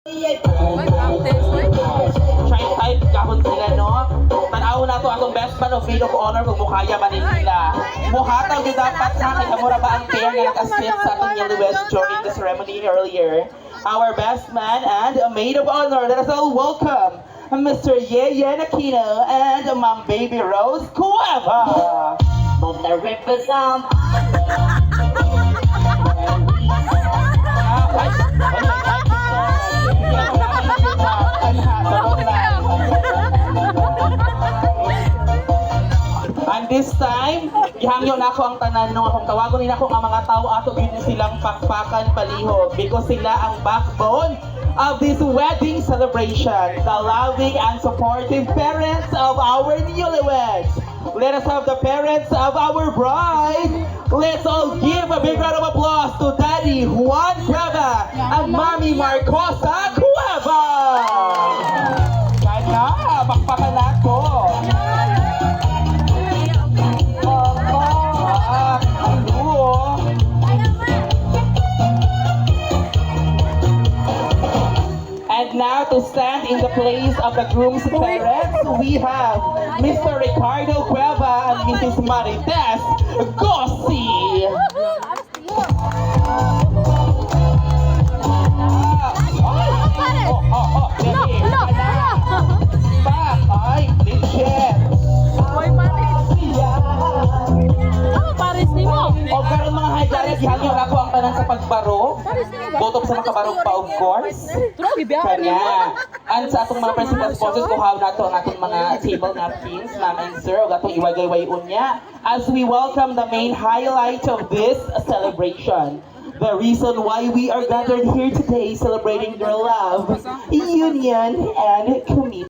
Try type kahon sila, no? Tanaw na to atong best man of maid of honor kung mukaya Manila. Muhataw yung dapat na kaya mura ba ang pair nga nag-assist sa atong Yellow during the ceremony earlier. Our best man and a maid of honor. Let us all welcome Mr. Yeyen Aquino and Ma'am Baby Rose Cueva. But the rivers on And this time, ihangyo na ako ang tanan no, akong tawagon nila ko ang mga tao ato yun silang pakpakan palihog because sila ang backbone of this wedding celebration, the loving and supportive parents of our newlyweds. Let us have the parents of our bride. Let's all give a big round of applause to Daddy Juan Cueva and Mommy Marcosa Cueva. Yan na, pakpakan ako. And now to stand in the place of the groom's parents, we have Mr. Ricardo Cueva and Mrs. Marites Gossi. Ay, legit. O karon mga high-class, ihangyo na ako ang tanan sa pagbaro. Bottom sa makabarog pa, of course. Kanya. And sa atong mga principal sponsors, kuhaw na to ang atong mga table napkins, ma'am and sir, o atong iwagay-way unya, as we welcome the main highlight of this celebration. The reason why we are gathered here today celebrating their love, union, and commitment.